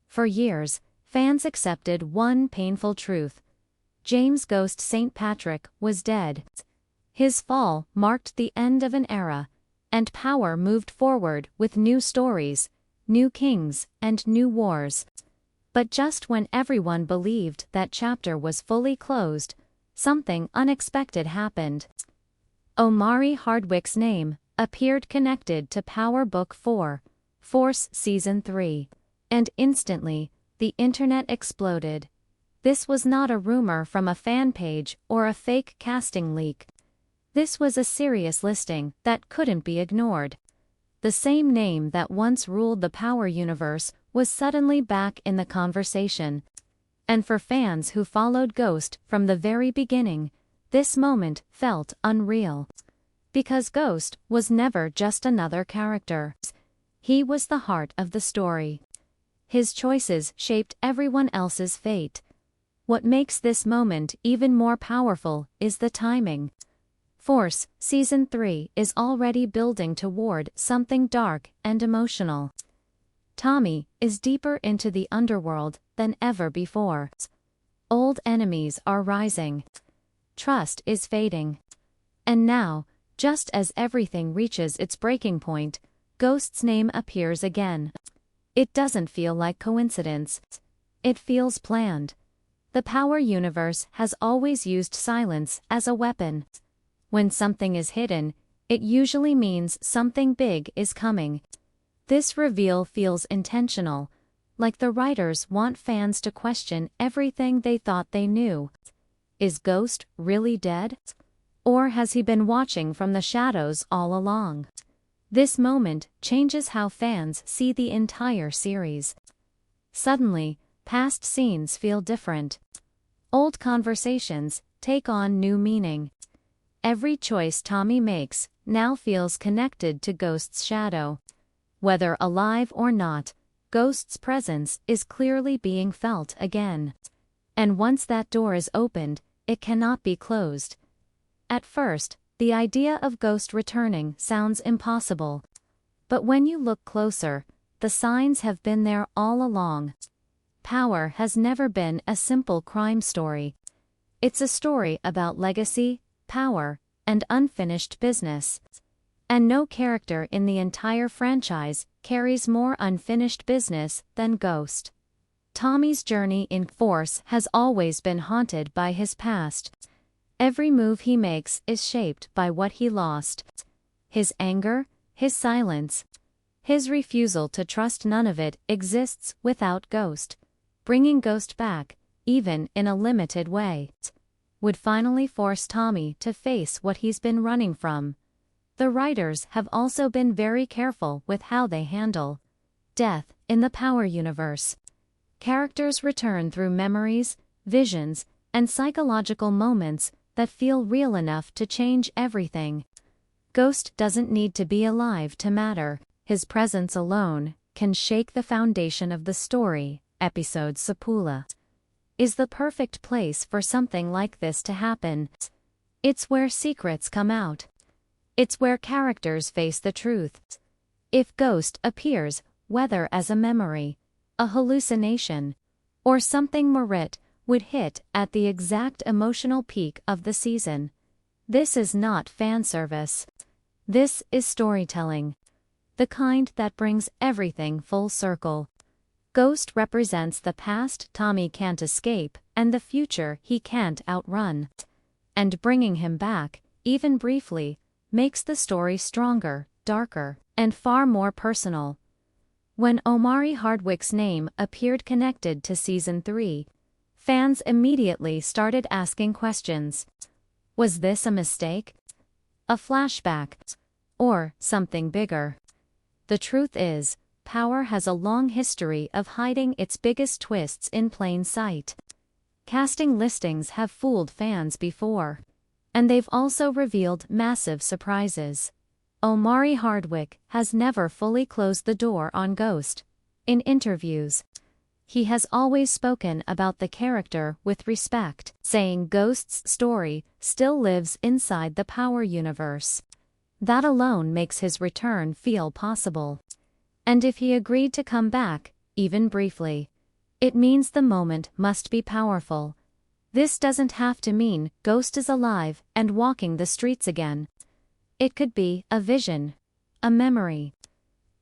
For years, fans accepted one painful truth. James Ghost St. Patrick was dead. His fall marked the end of an era, and power moved forward with new stories, new kings, and new wars. But just when everyone believed that chapter was fully closed, something unexpected happened. Omari Hardwick's name appeared connected to Power Book 4, Force Season 3, and instantly, the internet exploded. This was not a rumor from a fan page or a fake casting leak. This was a serious listing that couldn't be ignored. The same name that once ruled the Power universe was suddenly back in the conversation. And for fans who followed Ghost from the very beginning, this moment felt unreal. Because Ghost was never just another character. He was the heart of the story. His choices shaped everyone else's fate. What makes this moment even more powerful is the timing. Force Season 3 is already building toward something dark and emotional. Tommy is deeper into the underworld than ever before. Old enemies are rising. Trust is fading. And now, just as everything reaches its breaking point, Ghost's name appears again. It doesn't feel like coincidence. It feels planned. The Power universe has always used silence as a weapon. When something is hidden, it usually means something big is coming. This reveal feels intentional, like the writers want fans to question everything they thought they knew. Is Ghost really dead? Or has he been watching from the shadows all along? This moment changes how fans see the entire series. Suddenly, past scenes feel different. Old conversations take on new meaning. Every choice Tommy makes now feels connected to Ghost's shadow. Whether alive or not, Ghost's presence is clearly being felt again. And once that door is opened, it cannot be closed. At first, the idea of Ghost returning sounds impossible. But when you look closer, the signs have been there all along. Power has never been a simple crime story. It's a story about legacy, power, and unfinished business. And no character in the entire franchise carries more unfinished business than Ghost. Tommy's journey in Force has always been haunted by his past. Every move he makes is shaped by what he lost. His anger, his silence, his refusal to trust, none of it exists without Ghost. Bringing Ghost back, even in a limited way, would finally force Tommy to face what he's been running from. The writers have also been very careful with how they handle death in the Power universe. Characters return through memories, visions, and psychological moments that feel real enough to change everything. Ghost doesn't need to be alive to matter. His presence alone can shake the foundation of the story. Episode Sapula is the perfect place for something like this to happen. It's where secrets come out. It's where characters face the truth. If Ghost appears, whether as a memory, a hallucination, or something Morit would hit at the exact emotional peak of the season. This is not fan service. This is storytelling. The kind that brings everything full circle. Ghost represents the past Tommy can't escape and the future he can't outrun. And bringing him back, even briefly, makes the story stronger, darker, and far more personal. When Omari Hardwick's name appeared connected to Season 3, fans immediately started asking questions. Was this a mistake? A flashback? Or something bigger? The truth is, Power has a long history of hiding its biggest twists in plain sight. Casting listings have fooled fans before. And they've also revealed massive surprises. Omari Hardwick has never fully closed the door on Ghost. In interviews, he has always spoken about the character with respect, saying Ghost's story still lives inside the Power universe. That alone makes his return feel possible. And if he agreed to come back, even briefly, It means the moment must be powerful. This doesn't have to mean Ghost is alive and walking the streets again. It could be a vision, a memory,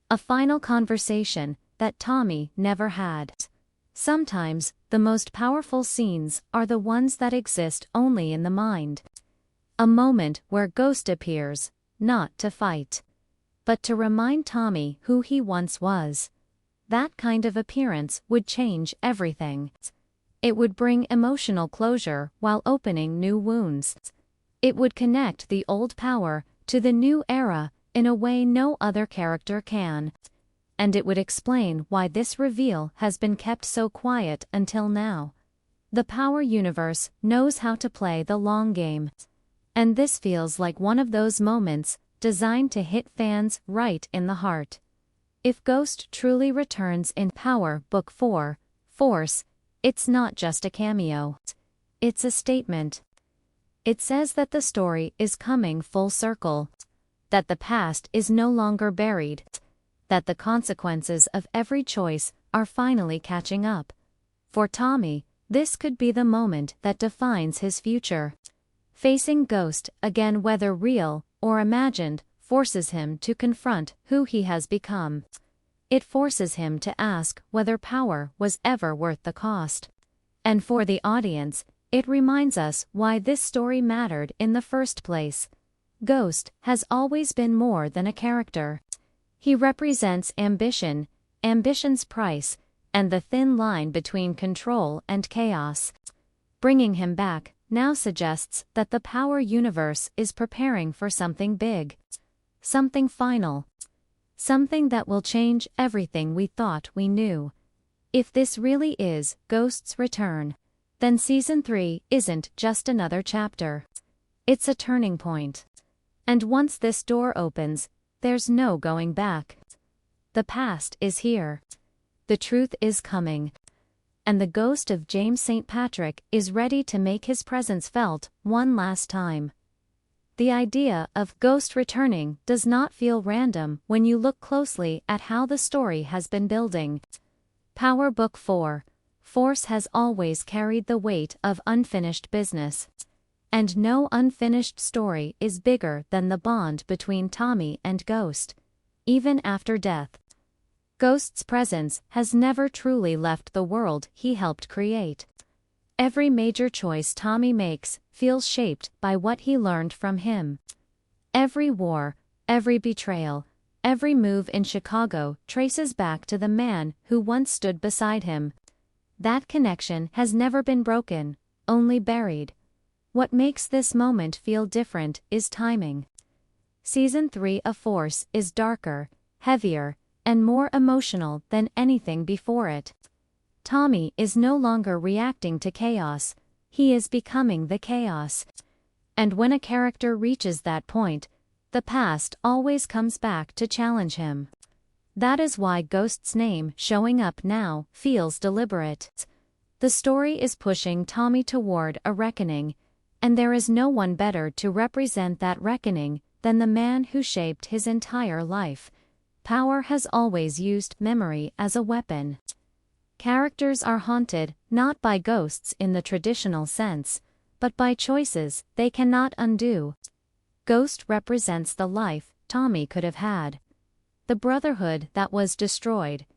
a final conversation that Tommy never had. Sometimes, the most powerful scenes are the ones that exist only in the mind. A moment where Ghost appears, not to fight, but to remind Tommy who he once was. That kind of appearance would change everything. It would bring emotional closure while opening new wounds. It would connect the old power to the new era in a way no other character can. And it would explain why this reveal has been kept so quiet until now. The Power universe knows how to play the long game. And this feels like one of those moments designed to hit fans right in the heart. If Ghost truly returns in Power Book 4, Force, it's not just a cameo. It's a statement. It says that the story is coming full circle. That the past is no longer buried. That the consequences of every choice are finally catching up. For Tommy, this could be the moment that defines his future. Facing Ghost again, whether real or imagined, forces him to confront who he has become. It forces him to ask whether power was ever worth the cost. And for the audience, it reminds us why this story mattered in the first place. Ghost has always been more than a character. He represents ambition, ambition's price, and the thin line between control and chaos. Bringing him back now suggests that the Power universe is preparing for something big. Something final. Something that will change everything we thought we knew. If this really is Ghost's return, then Season 3 isn't just another chapter. It's a turning point. And once this door opens, there's no going back. The past is here. The truth is coming. And the ghost of James St. Patrick is ready to make his presence felt one last time. The idea of Ghost returning does not feel random when you look closely at how the story has been building. Power Book 4, Force has always carried the weight of unfinished business. And no unfinished story is bigger than the bond between Tommy and Ghost. Even after death, Ghost's presence has never truly left the world he helped create. Every major choice Tommy makes feels shaped by what he learned from him. Every war, every betrayal, every move in Chicago traces back to the man who once stood beside him. That connection has never been broken, only buried. What makes this moment feel different is timing. Season 3 of Force is darker, heavier, and more emotional than anything before it. Tommy is no longer reacting to chaos, he is becoming the chaos. And when a character reaches that point, the past always comes back to challenge him. That is why Ghost's name showing up now feels deliberate. The story is pushing Tommy toward a reckoning, and there is no one better to represent that reckoning than the man who shaped his entire life. Power has always used memory as a weapon. Characters are haunted not by ghosts in the traditional sense, but by choices they cannot undo. Ghost represents the life Tommy could have had, the brotherhood that was destroyed,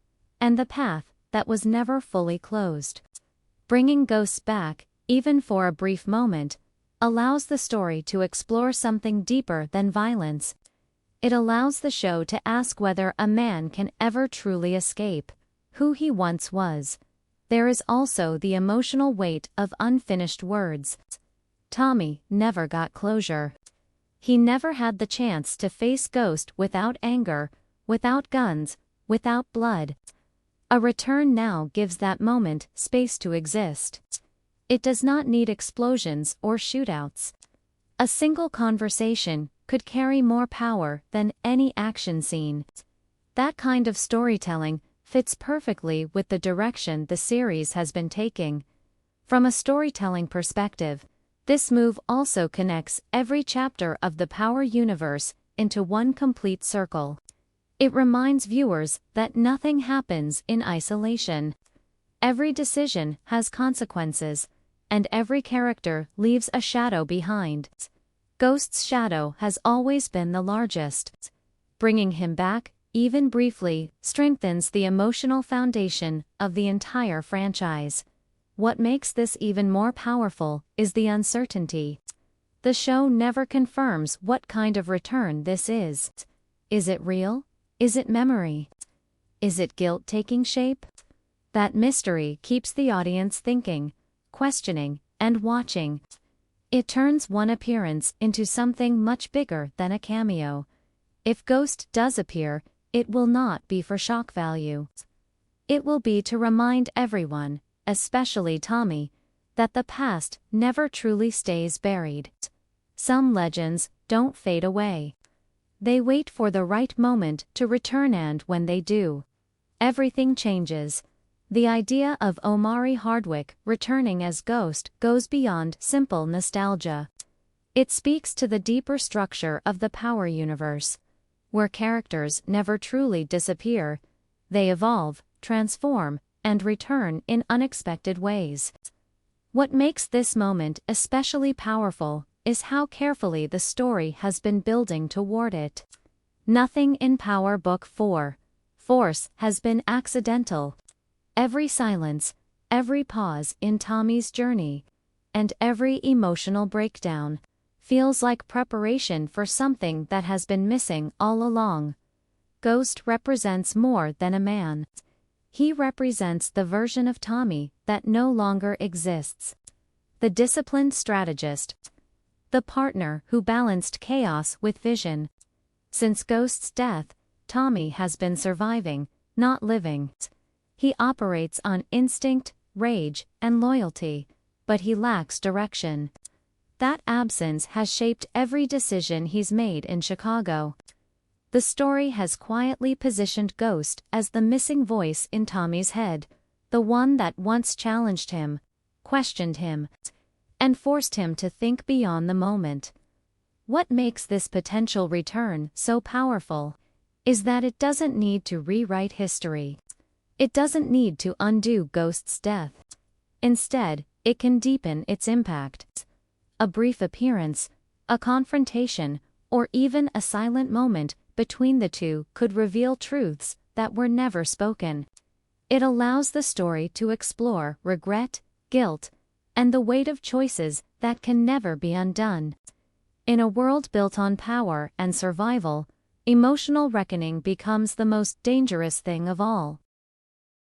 and the path that was never fully closed. Bringing Ghosts back, even for a brief moment, allows the story to explore something deeper than violence. It allows the show to ask whether a man can ever truly escape who he once was. There is also the emotional weight of unfinished words. Tommy never got closure. He never had the chance to face Ghost without anger, without guns, without blood. A return now gives that moment space to exist. It does not need explosions or shootouts. A single conversation could carry more power than any action scene. That kind of storytelling fits perfectly with the direction the series has been taking. From a storytelling perspective, this move also connects every chapter of the Power universe into one complete circle. It reminds viewers that nothing happens in isolation. Every decision has consequences, and every character leaves a shadow behind. Ghost's shadow has always been the largest. Bringing him back, even briefly, strengthens the emotional foundation of the entire franchise. What makes this even more powerful is the uncertainty. The show never confirms what kind of return this is. Is it real? Is it memory? Is it guilt taking shape? That mystery keeps the audience thinking, questioning, and watching. It turns one appearance into something much bigger than a cameo. If Ghost does appear, it will not be for shock value. It will be to remind everyone, especially Tommy, that the past never truly stays buried. Some legends don't fade away. They wait for the right moment to return, and when they do, everything changes. The idea of Omari Hardwick returning as Ghost goes beyond simple nostalgia. It speaks to the deeper structure of the Power universe, where characters never truly disappear. They evolve, transform, and return in unexpected ways. What makes this moment especially powerful is how carefully the story has been building toward it. Nothing in Power Book 4, Force, has been accidental. Every silence, every pause in Tommy's journey, and every emotional breakdown feels like preparation for something that has been missing all along. Ghost represents more than a man. He represents the version of Tommy that no longer exists. The disciplined strategist. The partner who balanced chaos with vision. Since Ghost's death, Tommy has been surviving, not living. He operates on instinct, rage, and loyalty, but he lacks direction. That absence has shaped every decision he's made in Chicago. The story has quietly positioned Ghost as the missing voice in Tommy's head, the one that once challenged him, questioned him, and forced him to think beyond the moment. What makes this potential return so powerful is that it doesn't need to rewrite history. It doesn't need to undo Ghost's death. Instead, it can deepen its impact. A brief appearance, a confrontation, or even a silent moment between the two could reveal truths that were never spoken. It allows the story to explore regret, guilt, and the weight of choices that can never be undone. In a world built on power and survival, emotional reckoning becomes the most dangerous thing of all.